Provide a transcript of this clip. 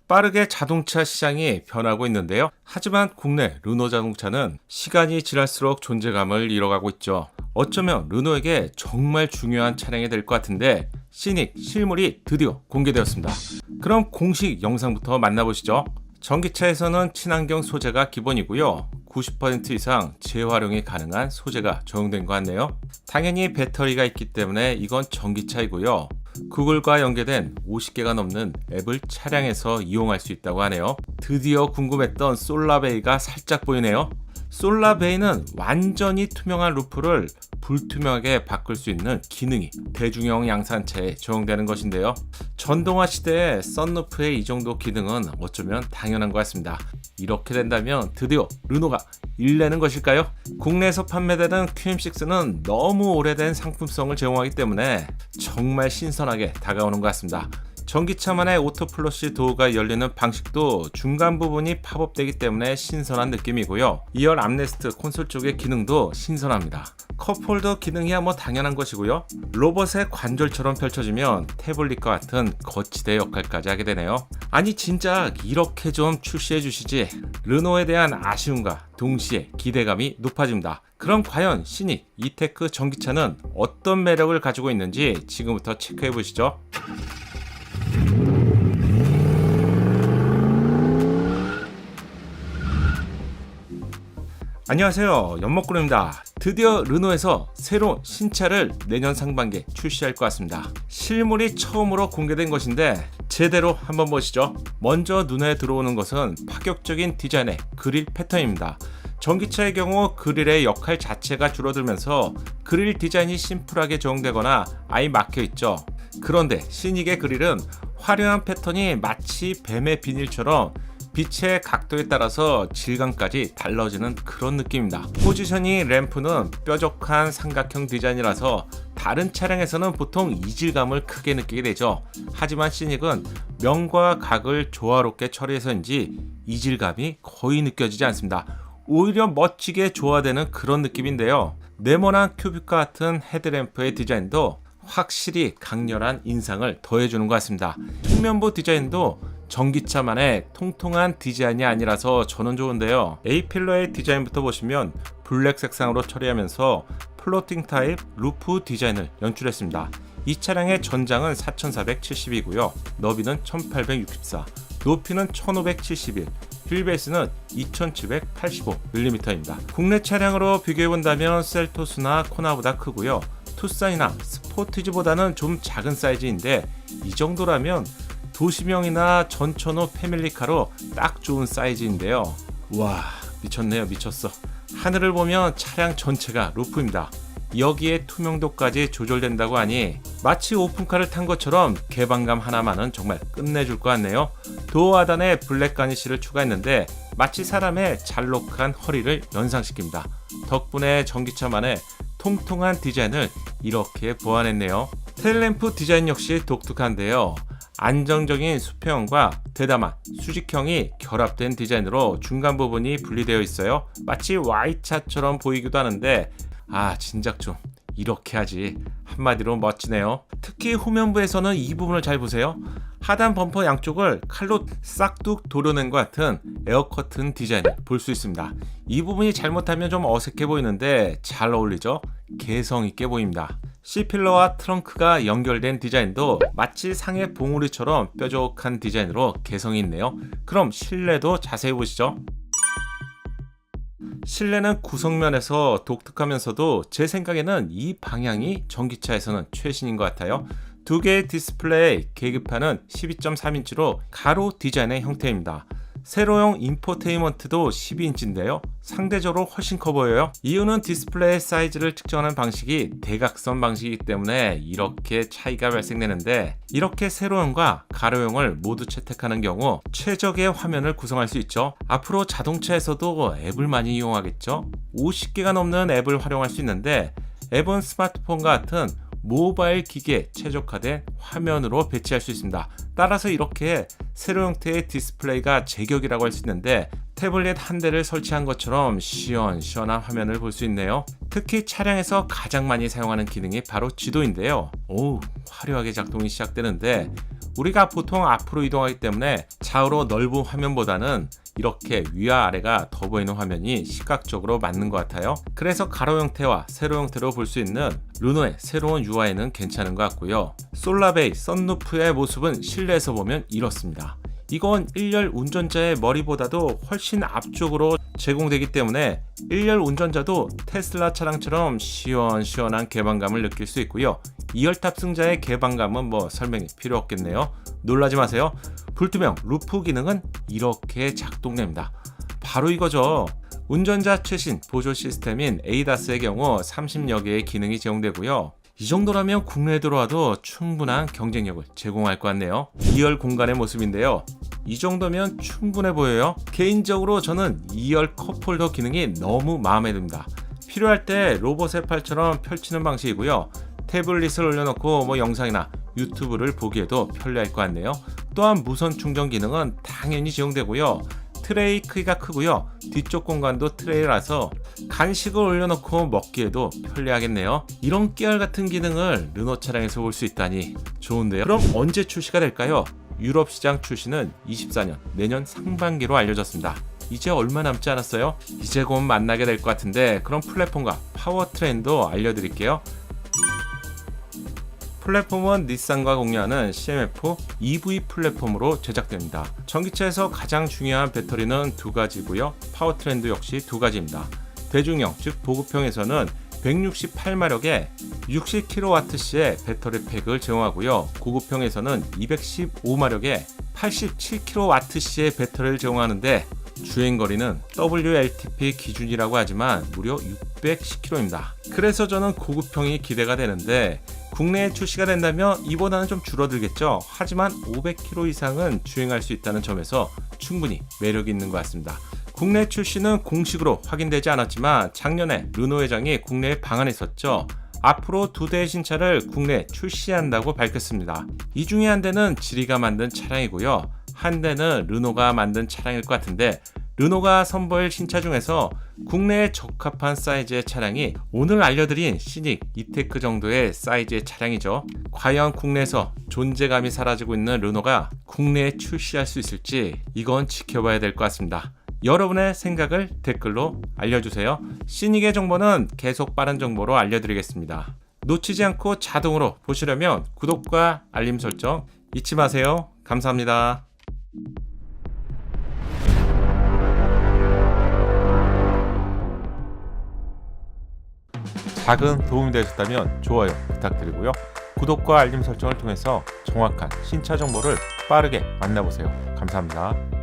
빠르게 자동차 시장이 변하고 있는데요. 하지만 국내 르노 자동차는 시간이 지날수록 존재감을 잃어가고 있죠. 어쩌면 르노에게 정말 중요한 차량이 될 것 같은데 시닉 실물이 드디어 공개되었습니다. 그럼 공식 영상부터 만나보시죠. 전기차에서는 친환경 소재가 기본이고요. 90% 이상 재활용이 가능한 소재가 적용된 것 같네요. 당연히 배터리가 있기 때문에 이건 전기차이고요. 구글과 연계된 50개가 넘는 앱을 차량에서 이용할 수 있다고 하네요. 드디어 궁금했던 솔라베이가 살짝 보이네요. 솔라베이는 완전히 투명한 루프를 불투명하게 바꿀 수 있는 기능이 대중형 양산차에 적용되는 것인데요. 전동화 시대에 썬루프의 이 정도 기능은 어쩌면 당연한 것 같습니다. 이렇게 된다면 드디어 르노가 일내는 것일까요? 국내에서 판매되는 QM6는 너무 오래된 상품성을 제공하기 때문에 정말 신선하게 다가오는 것 같습니다. 전기차만의 오토플러시 도어가 열리는 방식도 중간 부분이 팝업되기 때문에 신선한 느낌이고요. 2열 암레스트 콘솔 쪽의 기능도 신선합니다. 컵홀더 기능이야 뭐 당연한 것이고요. 로봇의 관절처럼 펼쳐지면 태블릿과 같은 거치대 역할까지 하게 되네요. 아니 진짜 이렇게 좀 출시해 주시지. 르노에 대한 아쉬움과 동시에 기대감이 높아집니다. 그럼 과연 시닉 이테크 전기차는 어떤 매력을 가지고 있는지 지금부터 체크해 보시죠. 안녕하세요, 연목구름입니다. 드디어 르노에서 새로운 신차를 내년 상반기에 출시할 것 같습니다. 실물이 처음으로 공개된 것인데 제대로 한번 보시죠. 먼저 눈에 들어오는 것은 파격적인 디자인의 그릴 패턴입니다. 전기차의 경우 그릴의 역할 자체가 줄어들면서 그릴 디자인이 심플하게 적용되거나 아예 막혀있죠. 그런데 시닉의 그릴은 화려한 패턴이 마치 뱀의 비닐처럼 빛의 각도에 따라서 질감까지 달라지는 그런 느낌입니다. 포지셔닝 램프는 뾰족한 삼각형 디자인이라서 다른 차량에서는 보통 이질감을 크게 느끼게 되죠. 하지만 시닉은 면과 각을 조화롭게 처리해서인지 이질감이 거의 느껴지지 않습니다. 오히려 멋지게 조화되는 그런 느낌인데요. 네모난 큐빅과 같은 헤드램프의 디자인도 확실히 강렬한 인상을 더해주는 것 같습니다. 측면부 디자인도 전기차만의 통통한 디자인이 아니라서 저는 좋은데요. A필러의 디자인부터 보시면 블랙 색상으로 처리하면서 플로팅 타입 루프 디자인을 연출했습니다. 이 차량의 전장은 4470이고요. 너비는 1864, 높이는 1571, 휠베이스는 2785mm입니다. 국내 차량으로 비교해본다면 셀토스나 코나보다 크고요. 투싼이나 스포티지보다는 좀 작은 사이즈인데 이 정도라면 도시명이나 전천후 패밀리카로 딱 좋은 사이즈인데요. 와, 미쳤네요, 미쳤어. 하늘을 보면 차량 전체가 루프입니다. 여기에 투명도까지 조절된다고 하니 마치 오픈카를 탄 것처럼 개방감 하나만은 정말 끝내줄 것 같네요. 도어 하단에 블랙 가니쉬를 추가했는데 마치 사람의 잘록한 허리를 연상시킵니다. 덕분에 전기차만의 통통한 디자인을 이렇게 보완했네요. 테일램프 디자인 역시 독특한데요. 안정적인 수평과 대담한 수직형이 결합된 디자인으로 중간 부분이 분리되어 있어요. 마치 Y차처럼 보이기도 하는데 진작 좀 이렇게 하지. 한마디로 멋지네요. 특히 후면부에서는 이 부분을 잘 보세요. 하단 범퍼 양쪽을 칼로 싹둑 도려낸 것 같은 에어커튼 디자인을 볼 수 있습니다. 이 부분이 잘못하면 좀 어색해 보이는데 잘 어울리죠? 개성 있게 보입니다. C필러와 트렁크가 연결된 디자인도 마치 상의 봉우리처럼 뾰족한 디자인으로 개성이 있네요. 그럼 실내도 자세히 보시죠. 실내는 구성면에서 독특하면서도 제 생각에는 이 방향이 전기차에서는 최신인 것 같아요. 두 개의 디스플레이 계기판은 12.3인치로 가로 디자인의 형태입니다. 세로형 인포테인먼트도 12인치인데요. 상대적으로 훨씬 커 보여요. 이유는 디스플레이 사이즈를 측정하는 방식이 대각선 방식이기 때문에 이렇게 차이가 발생되는데 이렇게 세로형과 가로형을 모두 채택하는 경우 최적의 화면을 구성할 수 있죠. 앞으로 자동차에서도 앱을 많이 이용하겠죠. 50개가 넘는 앱을 활용할 수 있는데 앱은 스마트폰과 같은 모바일 기기에 최적화된 화면으로 배치할 수 있습니다. 따라서 이렇게 세로 형태의 디스플레이가 제격이라고 할 수 있는데 태블릿 한 대를 설치한 것처럼 시원시원한 화면을 볼 수 있네요. 특히 차량에서 가장 많이 사용하는 기능이 바로 지도인데요. 화려하게 작동이 시작되는데 우리가 보통 앞으로 이동하기 때문에 좌우로 넓은 화면보다는 이렇게 위와 아래가 더 보이는 화면이 시각적으로 맞는 것 같아요. 그래서 가로 형태와 세로 형태로 볼 수 있는 르노의 새로운 UI는 괜찮은 것 같고요. 솔라베이 썬루프의 모습은 실내에서 보면 이렇습니다. 이건 1열 운전자의 머리보다도 훨씬 앞쪽으로 제공되기 때문에 1열 운전자도 테슬라 차량처럼 시원시원한 개방감을 느낄 수 있고요. 2열 탑승자의 개방감은 뭐 설명이 필요 없겠네요. 놀라지 마세요. 불투명 루프 기능은 이렇게 작동됩니다. 바로 이거죠. 운전자 최신 보조 시스템인 에이다스의 경우 30여 개의 기능이 제공되고요. 이 정도라면 국내에 들어와도 충분한 경쟁력을 제공할 것 같네요. 2열 공간의 모습인데요. 이 정도면 충분해 보여요. 개인적으로 저는 2열 컵홀더 기능이 너무 마음에 듭니다. 필요할 때 로봇의 팔처럼 펼치는 방식이고요. 태블릿을 올려놓고 영상이나 유튜브를 보기에도 편리할 것 같네요. 또한 무선 충전 기능은 당연히 제공되고요. 트레이 크기가 크고요. 뒤쪽 공간도 트레이라서 간식을 올려놓고 먹기에도 편리하겠네요. 이런 깨알 같은 기능을 르노 차량에서 볼 수 있다니 좋은데요. 그럼 언제 출시가 될까요? 유럽 시장 출시는 24년 내년 상반기로 알려졌습니다. 이제 얼마 남지 않았어요? 이제 곧 만나게 될 것 같은데 그럼 플랫폼과 파워트레인도 알려드릴게요. 플랫폼은 닛산과 공유하는 CMF EV 플랫폼으로 제작됩니다. 전기차에서 가장 중요한 배터리는 두 가지고요. 파워트레인도 역시 두 가지입니다. 대중형, 즉 보급형에서는 168마력의 60kWh의 배터리 팩을 제공하고요. 고급형에서는 215마력의 87kWh의 배터리를 제공하는데 주행거리는 WLTP 기준이라고 하지만 무려 610km입니다. 그래서 저는 고급형이 기대가 되는데 국내에 출시가 된다면 이보다는 좀 줄어들겠죠. 하지만 500km 이상은 주행할 수 있다는 점에서 충분히 매력이 있는 것 같습니다. 국내 출시는 공식으로 확인되지 않았지만 작년에 르노 회장이 국내에 방한했었죠. 앞으로 두 대의 신차를 국내에 출시한다고 밝혔습니다. 이 중에 한 대는 지리가 만든 차량이고요. 한 대는 르노가 만든 차량일 것 같은데 르노가 선보일 신차 중에서 국내에 적합한 사이즈의 차량이 오늘 알려드린 시닉 이테크 정도의 사이즈의 차량이죠. 과연 국내에서 존재감이 사라지고 있는 르노가 국내에 출시할 수 있을지 이건 지켜봐야 될 것 같습니다. 여러분의 생각을 댓글로 알려주세요. 시닉의 정보는 계속 빠른 정보로 알려드리겠습니다. 놓치지 않고 자동으로 보시려면 구독과 알림 설정 잊지 마세요. 감사합니다. 작은 도움이 되셨다면 좋아요 부탁드리고요. 구독과 알림 설정을 통해서 정확한 신차 정보를 빠르게 만나보세요. 감사합니다.